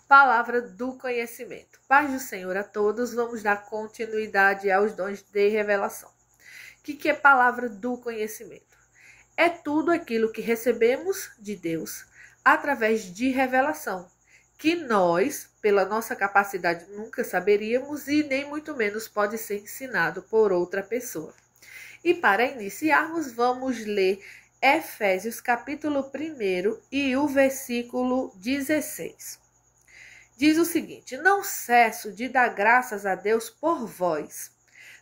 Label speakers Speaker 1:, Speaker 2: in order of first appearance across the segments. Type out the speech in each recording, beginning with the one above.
Speaker 1: Palavra do conhecimento. Paz do Senhor a todos. Vamos dar continuidade aos dons de revelação. O que é palavra do conhecimento? É tudo aquilo que recebemos de Deus através de revelação, que nós, pela nossa capacidade, nunca saberíamos e nem muito menos pode ser ensinado por outra pessoa. E para iniciarmos, vamos ler Efésios capítulo 1 e o versículo 16. Diz o seguinte: não cesso de dar graças a Deus por vós,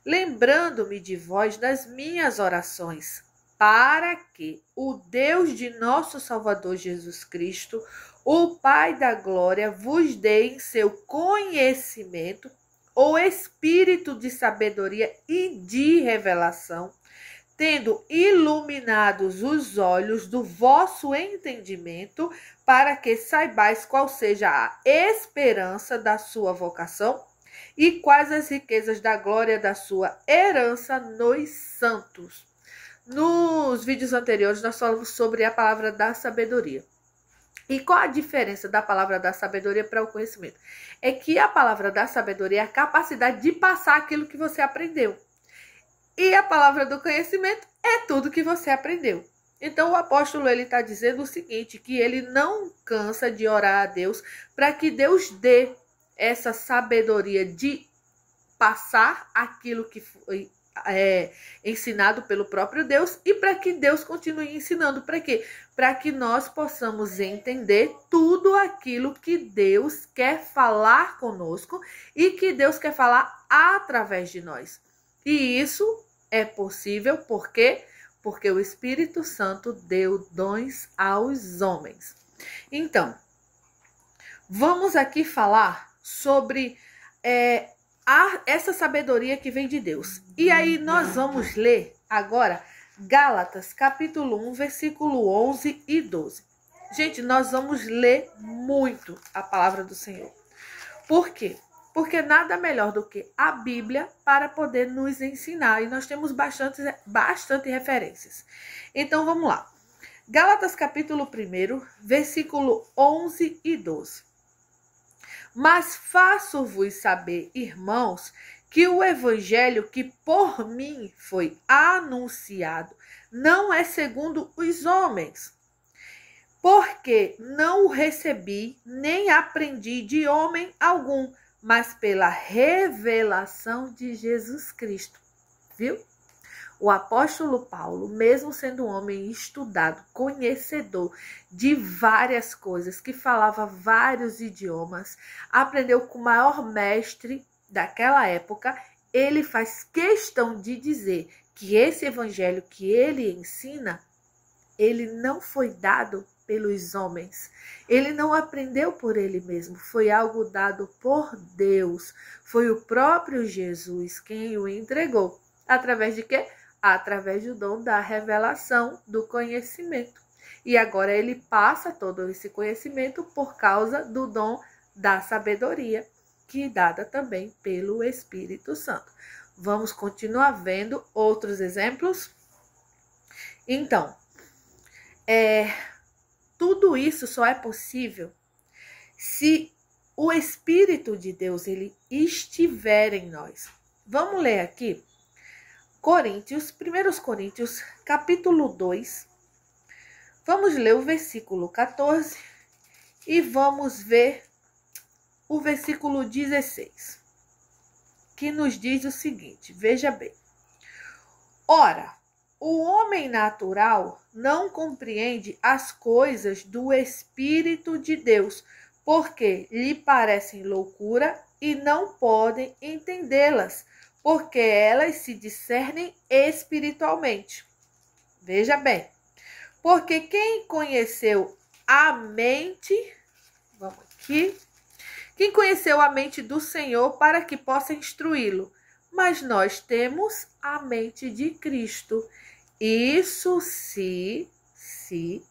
Speaker 1: lembrando-me de vós nas minhas orações, para que o Deus de nosso Salvador Jesus Cristo, o Pai da glória, vos dê em seu conhecimento o espírito de sabedoria e de revelação, tendo iluminados os olhos do vosso entendimento, para que saibais qual seja a esperança da sua vocação e quais as riquezas da glória da sua herança nos santos. Nos vídeos anteriores nós falamos sobre a palavra da sabedoria. E qual a diferença da palavra da sabedoria para o conhecimento? É que a palavra da sabedoria é a capacidade de passar aquilo que você aprendeu. E a palavra do conhecimento é tudo que você aprendeu. Então o apóstolo está dizendo o seguinte, que ele não cansa de orar a Deus para que Deus dê essa sabedoria de passar aquilo que foi ensinado pelo próprio Deus e para que Deus continue ensinando. Para quê? Para que nós possamos entender tudo aquilo que Deus quer falar conosco e que Deus quer falar através de nós. E isso é possível porque o Espírito Santo deu dons aos homens. Então, vamos aqui falar sobre essa sabedoria que vem de Deus. E aí nós vamos ler agora Gálatas capítulo 1, versículo 11 e 12. Gente, nós vamos ler muito a palavra do Senhor. Por quê? Porque nada melhor do que a Bíblia para poder nos ensinar. E nós temos bastante referências. Então, vamos lá. Gálatas capítulo 1, versículo 11 e 12. Mas faço-vos saber, irmãos, que o evangelho que por mim foi anunciado não é segundo os homens. Porque não o recebi, nem aprendi de homem algum, mas pela revelação de Jesus Cristo. Viu? O apóstolo Paulo, mesmo sendo um homem estudado, conhecedor de várias coisas, que falava vários idiomas, aprendeu com o maior mestre daquela época, ele faz questão de dizer que esse evangelho que ele ensina, ele não foi dado pelos homens. Ele não aprendeu por ele mesmo, foi algo dado por Deus. Foi o próprio Jesus quem o entregou. Através de quê? Através do dom da revelação, do conhecimento. E agora ele passa todo esse conhecimento por causa do dom da sabedoria, que é dada também pelo Espírito Santo. Vamos continuar vendo outros exemplos? Então, tudo isso só é possível se o Espírito de Deus ele estiver em nós. Vamos ler aqui 1 Coríntios, capítulo 2. Vamos ler o versículo 14 e vamos ver o versículo 16, que nos diz o seguinte, veja bem. Ora, o homem natural não compreende as coisas do Espírito de Deus, porque lhe parecem loucura e não podem entendê-las, porque elas se discernem espiritualmente. Veja bem, porque quem conheceu a mente, vamos aqui, quem conheceu a mente do Senhor para que possa instruí-lo? Mas nós temos a mente de Cristo. Isso se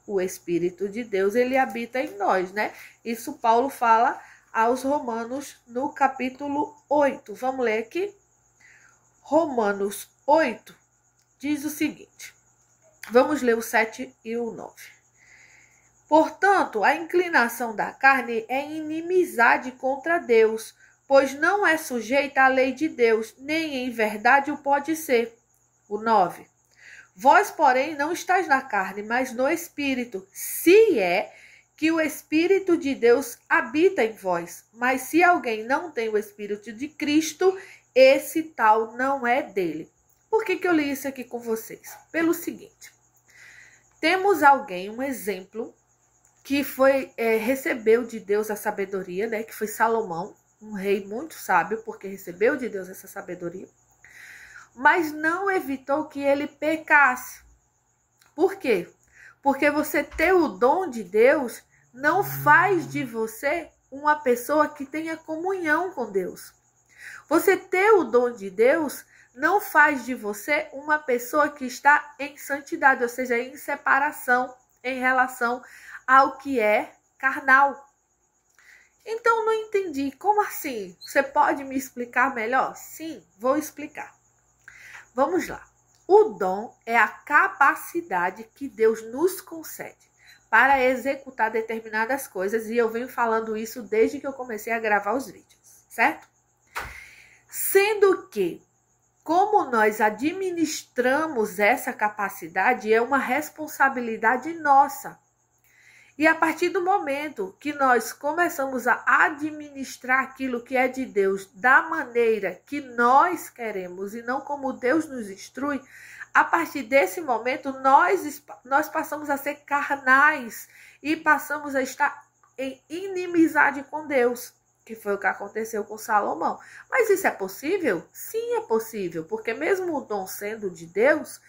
Speaker 1: o Espírito de Deus ele habita em nós, né? Isso Paulo fala aos Romanos no capítulo 8. Vamos ler aqui? Romanos 8 diz o seguinte. Vamos ler o 7 e o 9. Portanto, a inclinação da carne é inimizade contra Deus, pois não é sujeita à lei de Deus, nem em verdade o pode ser. O 9. Vós, porém, não estáis na carne, mas no Espírito, se é que o Espírito de Deus habita em vós. Mas se alguém não tem o Espírito de Cristo, esse tal não é dele. Por que eu li isso aqui com vocês? Pelo seguinte, temos alguém, um exemplo, que recebeu de Deus a sabedoria, né? Que foi Salomão, um rei muito sábio, porque recebeu de Deus essa sabedoria, mas não evitou que ele pecasse. Por quê? Porque você ter o dom de Deus não faz de você uma pessoa que tenha comunhão com Deus. Você ter o dom de Deus não faz de você uma pessoa que está em santidade, ou seja, em separação em relação ao que é carnal. Então, não entendi. Como assim? Você pode me explicar melhor? Sim, vou explicar. Vamos lá. O dom é a capacidade que Deus nos concede para executar determinadas coisas, e eu venho falando isso desde que eu comecei a gravar os vídeos, certo? Sendo que, como nós administramos essa capacidade, é uma responsabilidade nossa. E a partir do momento que nós começamos a administrar aquilo que é de Deus da maneira que nós queremos e não como Deus nos instrui, a partir desse momento nós passamos a ser carnais e passamos a estar em inimizade com Deus, que foi o que aconteceu com Salomão. Mas isso é possível? Sim, é possível, porque mesmo o dom sendo de Deus,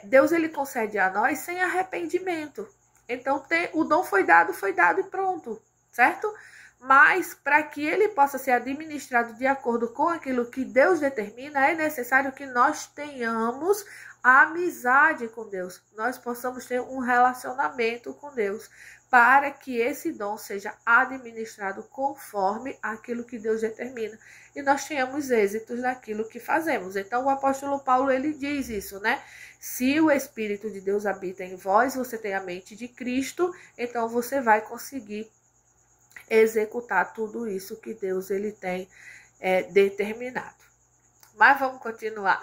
Speaker 1: Deus ele concede a nós sem arrependimento. Então, o dom foi dado e pronto, certo? Mas, para que ele possa ser administrado de acordo com aquilo que Deus determina, é necessário que nós tenhamos a amizade com Deus. Nós possamos ter um relacionamento com Deus, para que esse dom seja administrado conforme aquilo que Deus determina. E nós tenhamos êxitos naquilo que fazemos. Então, o apóstolo Paulo, ele diz isso, né? Se o Espírito de Deus habita em vós, você tem a mente de Cristo, então você vai conseguir executar tudo isso que Deus ele tem determinado. Mas vamos continuar.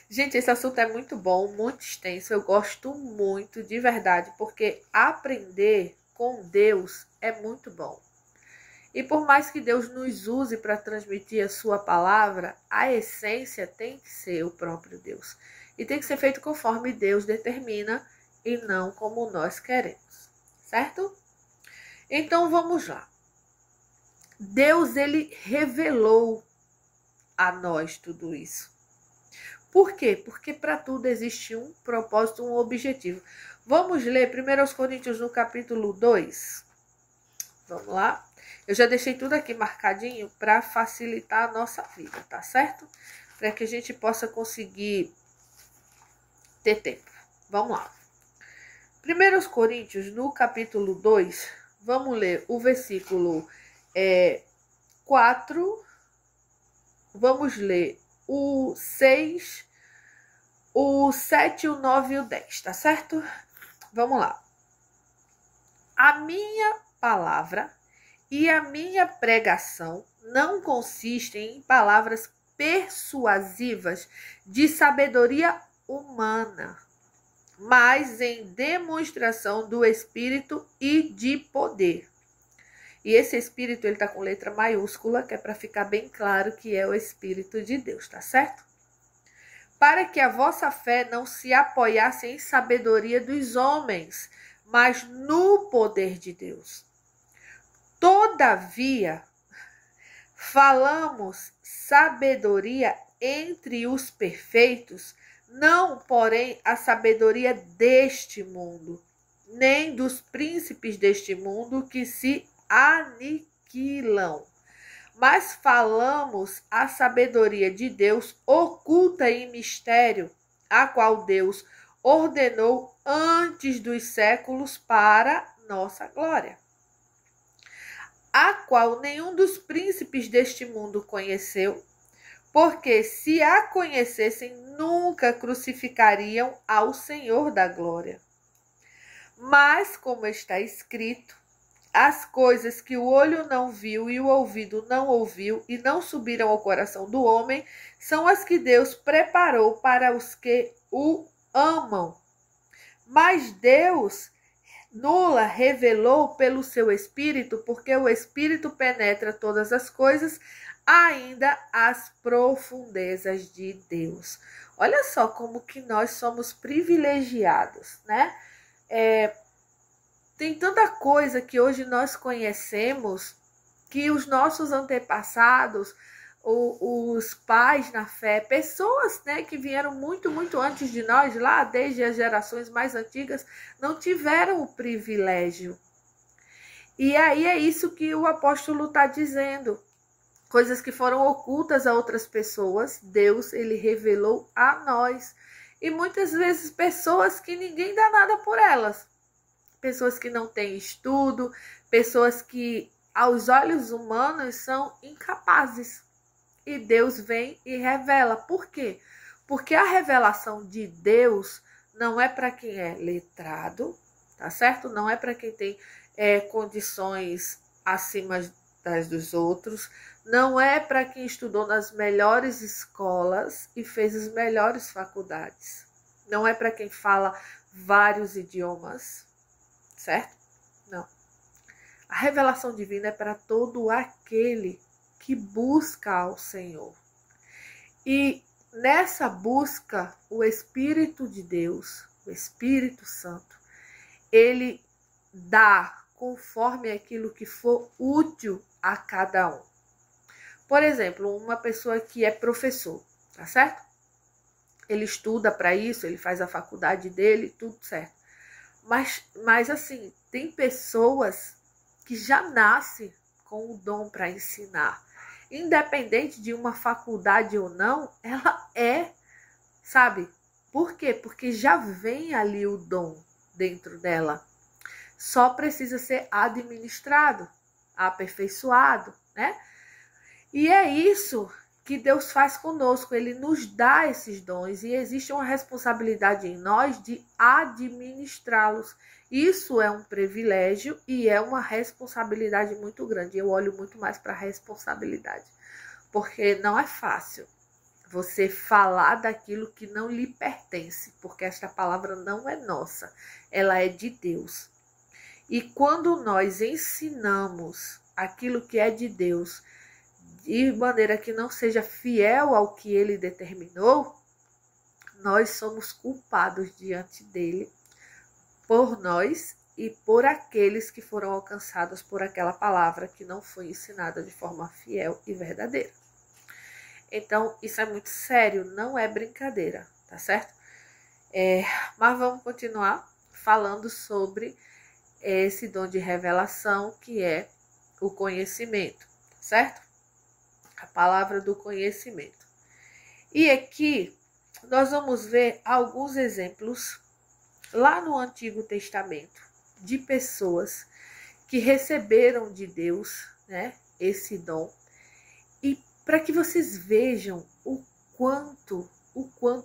Speaker 1: Gente, esse assunto é muito bom, muito extenso. Eu gosto muito, de verdade, porque aprender com Deus é muito bom. E por mais que Deus nos use para transmitir a sua palavra, a essência tem que ser o próprio Deus. E tem que ser feito conforme Deus determina e não como nós queremos, certo? Então vamos lá. Deus ele revelou a nós tudo isso. Por quê? Porque para tudo existe um propósito, um objetivo. Vamos ler 1 Coríntios no capítulo 2. Vamos lá. Eu já deixei tudo aqui marcadinho para facilitar a nossa vida, tá certo? Para que a gente possa conseguir ter tempo. Vamos lá. 1 Coríntios, no capítulo 2, vamos ler o versículo 4, vamos ler o 6, o 7, o 9 e o 10, tá certo? Vamos lá. A minha palavra e a minha pregação não consistem em palavras persuasivas de sabedoria humana, mas em demonstração do Espírito e de poder. E esse Espírito, ele está com letra maiúscula, que é para ficar bem claro que é o Espírito de Deus, tá certo? Para que a vossa fé não se apoiasse em sabedoria dos homens, mas no poder de Deus. Todavia, falamos sabedoria entre os perfeitos, não, porém, a sabedoria deste mundo, nem dos príncipes deste mundo que se aniquilam. Mas falamos a sabedoria de Deus oculta em mistério, a qual Deus ordenou antes dos séculos para nossa glória, a qual nenhum dos príncipes deste mundo conheceu, porque se a conhecessem, nunca crucificariam ao Senhor da glória. Mas, como está escrito, as coisas que o olho não viu e o ouvido não ouviu e não subiram ao coração do homem são as que Deus preparou para os que o amam. Mas Deus nula revelou pelo seu Espírito, porque o Espírito penetra todas as coisas, ainda as profundezas de Deus. Olha só como que nós somos privilegiados, né? Tem tanta coisa que hoje nós conhecemos que os nossos antepassados, os pais na fé, pessoas, né, que vieram muito, muito antes de nós, lá desde as gerações mais antigas, não tiveram o privilégio. E aí é isso que o apóstolo está dizendo. Coisas que foram ocultas a outras pessoas, Deus, ele revelou a nós. E muitas vezes pessoas que ninguém dá nada por elas. Pessoas que não têm estudo, pessoas que aos olhos humanos são incapazes. E Deus vem e revela. Por quê? Porque a revelação de Deus não é para quem é letrado, tá certo? Não é para quem tem condições acima das dos outros. Não é para quem estudou nas melhores escolas e fez as melhores faculdades. Não é para quem fala vários idiomas, certo? Não. A revelação divina é para todo aquele que busca ao Senhor. E nessa busca, o Espírito de Deus, o Espírito Santo, ele dá conforme aquilo que for útil a cada um. Por exemplo, uma pessoa que é professor, tá certo? Ele estuda para isso, ele faz a faculdade dele, tudo certo. Mas assim, tem pessoas que já nascem com o dom para ensinar. Independente de uma faculdade ou não, ela sabe? Por quê? Porque já vem ali o dom dentro dela. Só precisa ser administrado, aperfeiçoado, né? E é isso que Deus faz conosco. Ele nos dá esses dons e existe uma responsabilidade em nós de administrá-los. Isso é um privilégio e é uma responsabilidade muito grande. Eu olho muito mais para a responsabilidade, porque não é fácil você falar daquilo que não lhe pertence, porque esta palavra não é nossa, ela é de Deus. E quando nós ensinamos aquilo que é de Deus, de maneira que não seja fiel ao que ele determinou, nós somos culpados diante dele, por nós e por aqueles que foram alcançados por aquela palavra que não foi ensinada de forma fiel e verdadeira. Então, isso é muito sério, não é brincadeira, tá certo? Mas vamos continuar falando sobre esse dom de revelação que é o conhecimento, certo? A palavra do conhecimento. E aqui nós vamos ver alguns exemplos lá no Antigo Testamento de pessoas que receberam de Deus, né, esse dom. E para que vocês vejam o quanto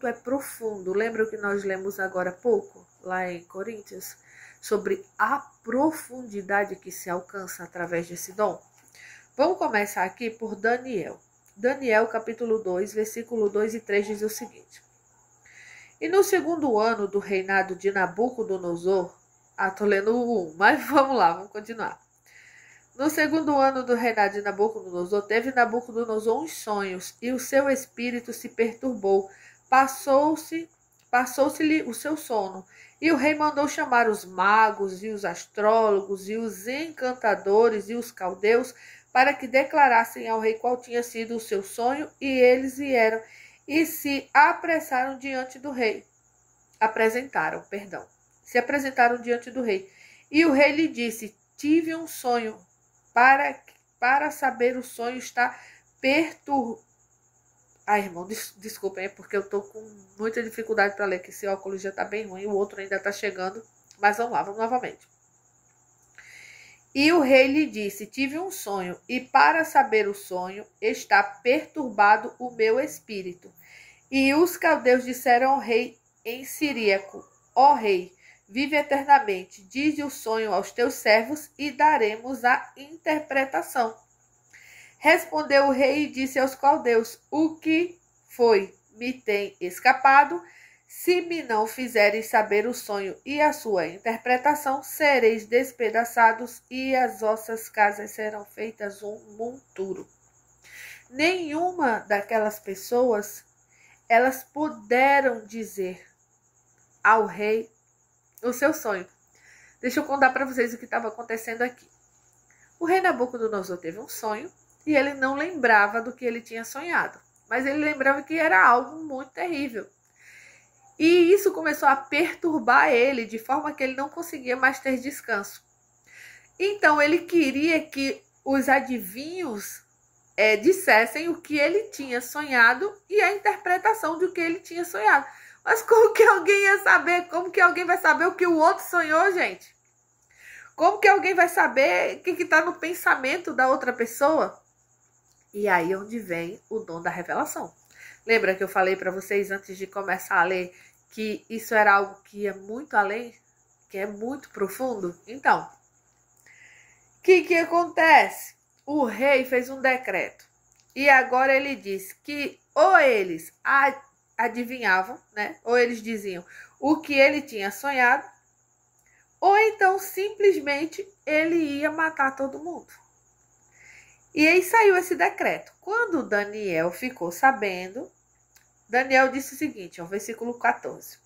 Speaker 1: é profundo. Lembra o que nós lemos agora há pouco, lá em Coríntios, sobre a profundidade que se alcança através desse dom? Vamos começar aqui por Daniel. Daniel, capítulo 2, versículo 2 e 3 diz o seguinte: E no segundo ano do reinado de Nabucodonosor, tô lendo o 1, mas vamos lá, vamos continuar. No segundo ano do reinado de Nabucodonosor, teve Nabucodonosor uns sonhos, e o seu espírito se perturbou. Passou-se-lhe o seu sono. E o rei mandou chamar os magos, e os astrólogos, e os encantadores, e os caldeus, para que declarassem ao rei qual tinha sido o seu sonho, e eles vieram e se apresentaram diante do rei. Se apresentaram diante do rei. E o rei lhe disse: Tive um sonho. Para saber o sonho está perturbado. Irmão, desculpem, é porque eu tô com muita dificuldade para ler, que esse óculos já tá bem ruim, o outro ainda tá chegando. Mas vamos lá, vamos novamente. E o rei lhe disse: Tive um sonho, e para saber o sonho está perturbado o meu espírito. E os caldeus disseram ao rei em siríaco: Ó rei, vive eternamente. Dize o sonho aos teus servos e daremos a interpretação. Respondeu o rei e disse aos caldeus: o que foi? Me tem escapado. Se me não fizeres saber o sonho e a sua interpretação, sereis despedaçados e as vossas casas serão feitas um monturo. Nenhuma daquelas pessoas, elas puderam dizer ao rei o seu sonho. Deixa eu contar para vocês o que estava acontecendo aqui. O rei Nabucodonosor teve um sonho e ele não lembrava do que ele tinha sonhado, mas ele lembrava que era algo muito terrível. E isso começou a perturbar ele, de forma que ele não conseguia mais ter descanso. Então ele queria que os adivinhos dissessem o que ele tinha sonhado e a interpretação do que ele tinha sonhado. Mas como que alguém ia saber? Como que alguém vai saber o que o outro sonhou, gente? Como que alguém vai saber o que está no pensamento da outra pessoa? E aí é onde vem o dom da revelação. Lembra que eu falei para vocês antes de começar a ler que isso era algo que ia muito além, que é muito profundo? Então, o que acontece? O rei fez um decreto e agora ele diz que ou eles adivinhavam, né? Ou eles diziam o que ele tinha sonhado, ou então simplesmente ele ia matar todo mundo. E aí saiu esse decreto. Quando Daniel ficou sabendo, Daniel disse o seguinte, ó, versículo 14.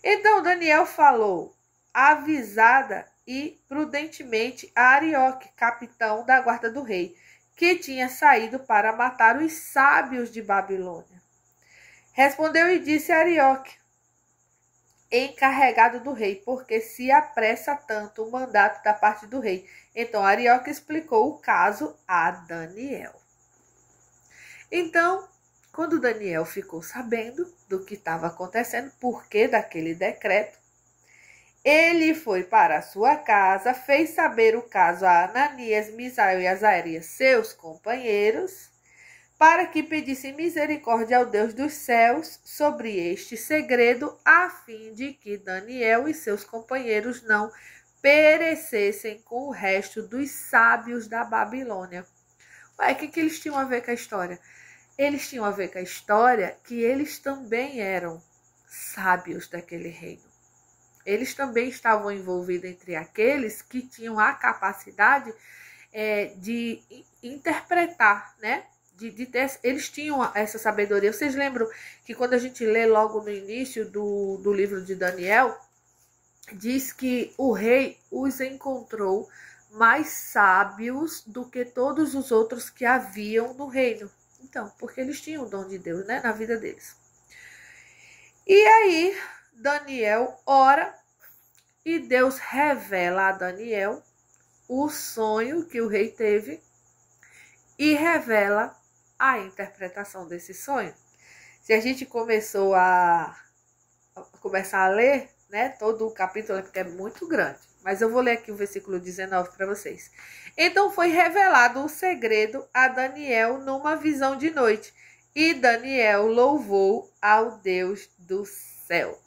Speaker 1: Então Daniel falou avisada e prudentemente a Arioque, capitão da guarda do rei, que tinha saído para matar os sábios de Babilônia. Respondeu e disse a Arioque, encarregado do rei, porque se apressa tanto o mandato da parte do rei. Então Arioque explicou o caso a Daniel. Então, quando Daniel ficou sabendo do que estava acontecendo, porque daquele decreto, ele foi para a sua casa, fez saber o caso a Ananias, Misael e Azarias, seus companheiros, para que pedissem misericórdia ao Deus dos céus sobre este segredo, a fim de que Daniel e seus companheiros não perecessem com o resto dos sábios da Babilônia. Ué, o que eles tinham a ver com a história? Eles tinham a ver com a história que eles também eram sábios daquele reino. Eles também estavam envolvidos entre aqueles que tinham a capacidade de interpretar, né? Eles tinham essa sabedoria. Vocês lembram que quando a gente lê logo no início do livro de Daniel, diz que o rei os encontrou mais sábios do que todos os outros que haviam no reino. Então, porque eles tinham o dom de Deus, né, na vida deles. E aí, Daniel ora e Deus revela a Daniel o sonho que o rei teve e revela a interpretação desse sonho. Se a gente começou a ler, né, todo o capítulo, porque é muito grande, mas eu vou ler aqui o versículo 19 para vocês. Então foi revelado o segredo a Daniel numa visão de noite, e Daniel louvou ao Deus do céu.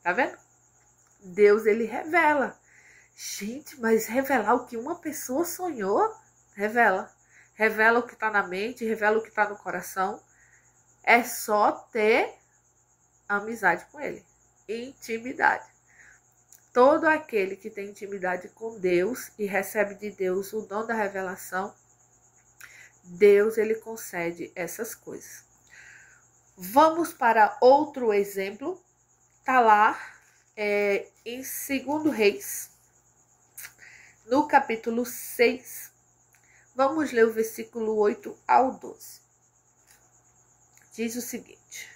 Speaker 1: Tá vendo? Deus, ele revela. Gente, mas revelar o que uma pessoa sonhou? Revela. Revela o que está na mente, revela o que está no coração. É só ter amizade com ele. Intimidade. Todo aquele que tem intimidade com Deus e recebe de Deus o dom da revelação, Deus, ele concede essas coisas. Vamos para outro exemplo. Está lá em 2 Reis, no capítulo 6. Vamos ler o versículo 8 ao 12. Diz o seguinte: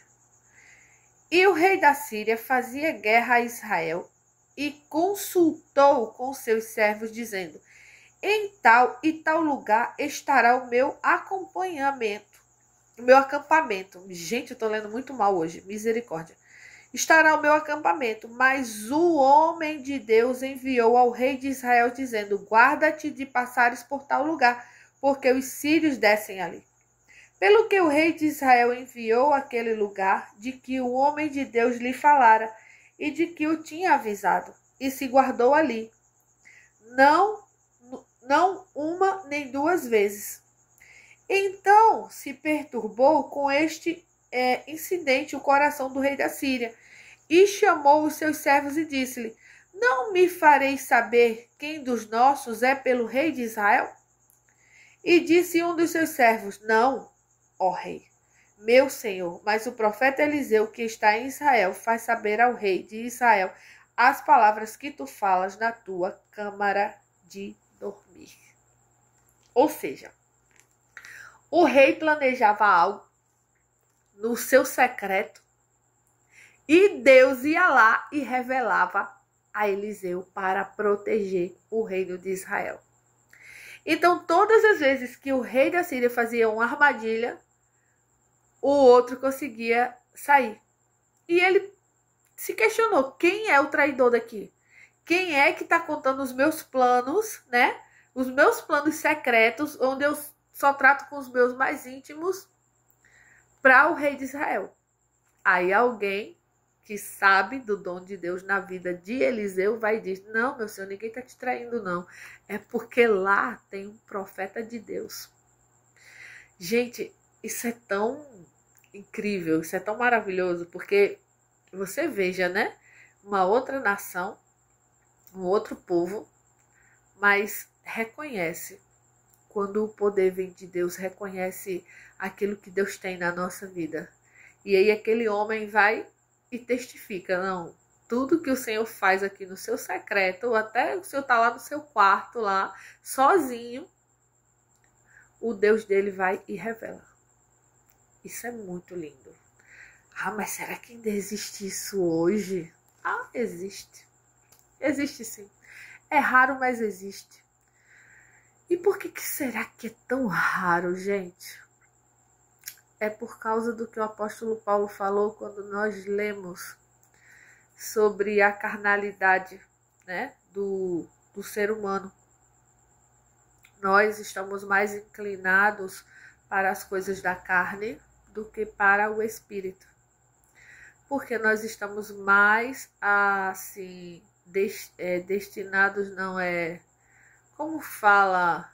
Speaker 1: E o rei da Síria fazia guerra a Israel e consultou com seus servos, dizendo: em tal e tal lugar estará o meu acampamento. Gente, eu estou lendo muito mal hoje, misericórdia. Estará o meu acampamento, mas o homem de Deus enviou ao rei de Israel, dizendo: guarda-te de passares por tal lugar, porque os sírios descem ali. Pelo que o rei de Israel enviou àquele lugar de que o homem de Deus lhe falara, e de que o tinha avisado, e se guardou ali, não uma nem duas vezes. Então se perturbou com este incidente o coração do rei da Síria, e chamou os seus servos e disse-lhe: não me fareis saber quem dos nossos é pelo rei de Israel? E disse um dos seus servos: não, ó rei, meu senhor, mas o profeta Eliseu, que está em Israel, faz saber ao rei de Israel as palavras que tu falas na tua câmara de dormir. Ou seja, o rei planejava algo no seu secreto e Deus ia lá e revelava a Eliseu para proteger o reino de Israel. Então, todas as vezes que o rei da Síria fazia uma armadilha, o outro conseguia sair. E ele se questionou: quem é o traidor daqui? Quem é que está contando os meus planos, né? Os meus planos secretos, onde eu só trato com os meus mais íntimos, para o rei de Israel. Aí alguém que sabe do dom de Deus na vida de Eliseu vai dizer: não, meu senhor, ninguém está te traindo, não. É porque lá tem um profeta de Deus. Gente, isso é tão incrível, isso é tão maravilhoso, porque você veja, né? Uma outra nação, um outro povo, mas reconhece, quando o poder vem de Deus, reconhece aquilo que Deus tem na nossa vida. E aí aquele homem vai e testifica: não, tudo que o Senhor faz aqui no seu secreto, ou até o Senhor está lá no seu quarto, lá, sozinho, o Deus dele vai e revela. Isso é muito lindo. Ah, mas será que ainda existe isso hoje? Ah, existe. Existe sim. É raro, mas existe. E por que será que é tão raro, gente? É por causa do que o apóstolo Paulo falou quando nós lemos sobre a carnalidade, né, do ser humano. Nós estamos mais inclinados para as coisas da carne do que para o espírito. Porque nós estamos mais, assim, destinados, não é... Como fala...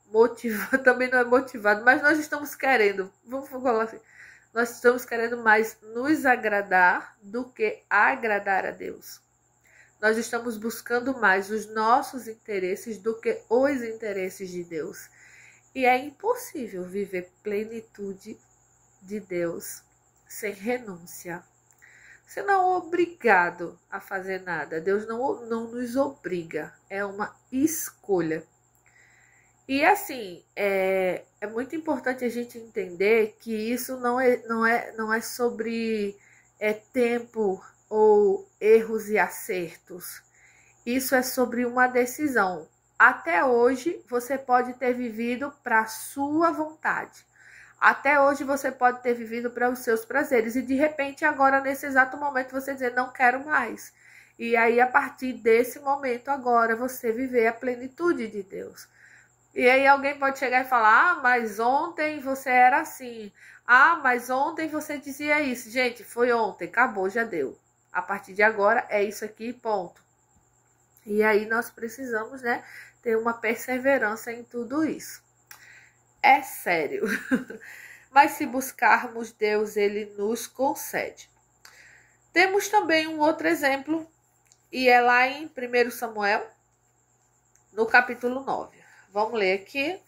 Speaker 1: Motivado, também não é motivado, mas nós estamos querendo, vamos falar assim, nós estamos querendo mais nos agradar do que agradar a Deus. Nós estamos buscando mais os nossos interesses do que os interesses de Deus. E é impossível viver plenitude de Deus sem renúncia. Você não é obrigado a fazer nada. Deus não nos obriga. É uma escolha. E assim, é muito importante a gente entender que isso não é sobre tempo ou erros e acertos. Isso é sobre uma decisão. Até hoje você pode ter vivido para a sua vontade. Até hoje você pode ter vivido para os seus prazeres. E de repente agora, nesse exato momento, você dizer: não quero mais. E aí a partir desse momento agora você viver a plenitude de Deus. E aí alguém pode chegar e falar: ah, mas ontem você era assim. Ah, mas ontem você dizia isso. Gente, foi ontem, acabou, já deu. A partir de agora é isso aqui, ponto. E aí nós precisamos, né, ter uma perseverança em tudo isso. É sério. Mas se buscarmos Deus, Ele nos concede. Temos também um outro exemplo, e é lá em 1 Samuel, no capítulo 9. Vamos ler aqui.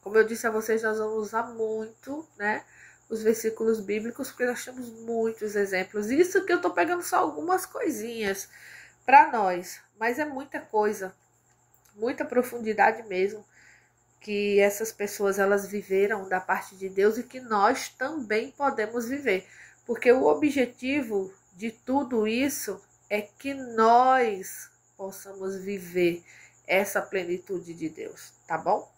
Speaker 1: Como eu disse a vocês, nós vamos usar muito, né, os versículos bíblicos, porque nós temos muitos exemplos. Isso que eu estou pegando só algumas coisinhas para nós, mas é muita coisa, muita profundidade mesmo, que essas pessoas elas viveram da parte de Deus e que nós também podemos viver. Porque o objetivo de tudo isso é que nós possamos viver essa plenitude de Deus, tá bom?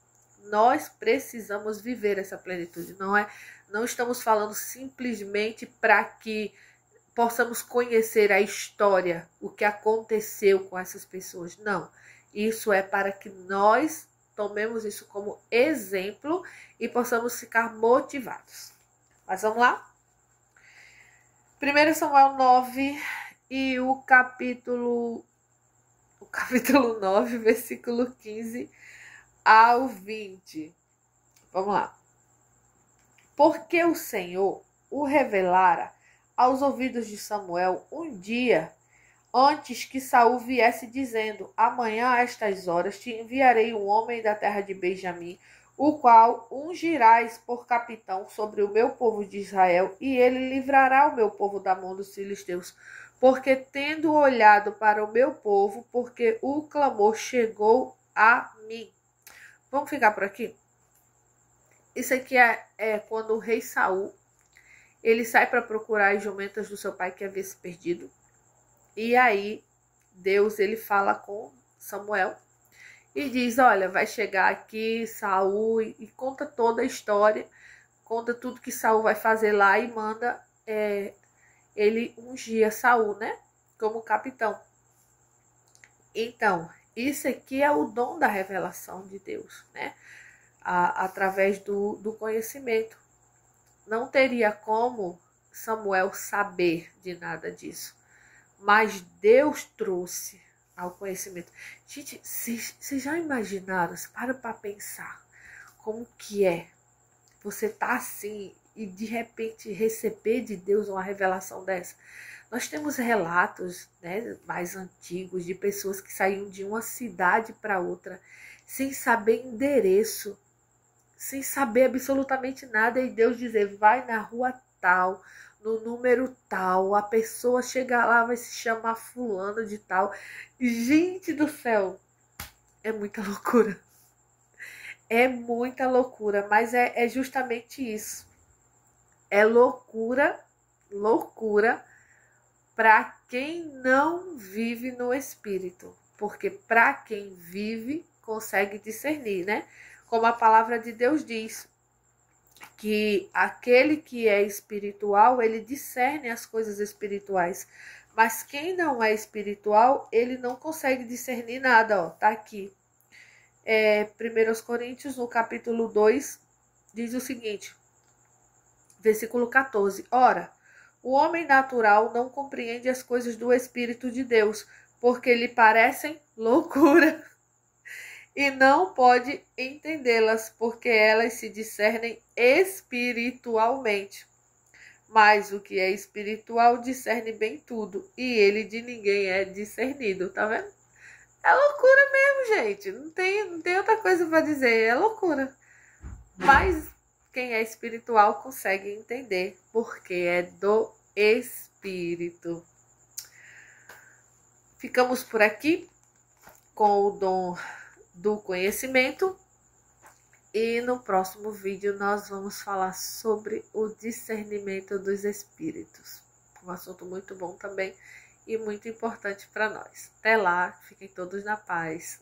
Speaker 1: Nós precisamos viver essa plenitude, não estamos falando simplesmente para que possamos conhecer a história, o que aconteceu com essas pessoas, não. Isso é para que nós tomemos isso como exemplo e possamos ficar motivados. Mas vamos lá? 1 Samuel 9, e o capítulo 9, versículo 15 ao 20. Vamos lá. Porque o Senhor o revelara aos ouvidos de Samuel um dia antes que Saul viesse, dizendo: amanhã a estas horas te enviarei um homem da terra de Benjamim, o qual ungirás por capitão sobre o meu povo de Israel, e ele livrará o meu povo da mão dos filisteus, porque tendo olhado para o meu povo, porque o clamor chegou a mim. Vamos ficar por aqui? Isso aqui é quando o rei Saul, ele sai para procurar as jumentas do seu pai que havia se perdido. E aí Deus, ele fala com Samuel e diz: olha, vai chegar aqui Saul, e conta toda a história, conta tudo que Saul vai fazer lá e manda ele ungir Saul, né, como capitão. Então, isso aqui é o dom da revelação de Deus, né? Através do conhecimento. Não teria como Samuel saber de nada disso, mas Deus trouxe ao conhecimento. Gente, vocês já imaginaram? Você para pensar como que é você tá assim e de repente receber de Deus uma revelação dessa? Nós temos relatos, né, mais antigos de pessoas que saíam de uma cidade para outra sem saber endereço, sem saber absolutamente nada, e Deus dizer: vai na rua tal, no número tal, a pessoa chega lá, vai se chamar fulano de tal. Gente do céu, é muita loucura. É muita loucura, mas é justamente isso. É loucura para quem não vive no Espírito. Porque para quem vive, consegue discernir, né? Como a palavra de Deus diz, que aquele que é espiritual, ele discerne as coisas espirituais. Mas quem não é espiritual, ele não consegue discernir nada. Ó, tá aqui. 1 Coríntios, no capítulo 2, diz o seguinte, versículo 14. Ora, o homem natural não compreende as coisas do Espírito de Deus, porque lhe parecem loucura, e não pode entendê-las, porque elas se discernem espiritualmente. Mas o que é espiritual discerne bem tudo, e ele de ninguém é discernido, tá vendo? É loucura mesmo, gente. Não tem outra coisa para dizer, é loucura. Mas quem é espiritual consegue entender, porque é do Espírito. Ficamos por aqui com o dom do conhecimento, e no próximo vídeo nós vamos falar sobre o discernimento dos espíritos. Um assunto muito bom também e muito importante para nós. Até lá, fiquem todos na paz.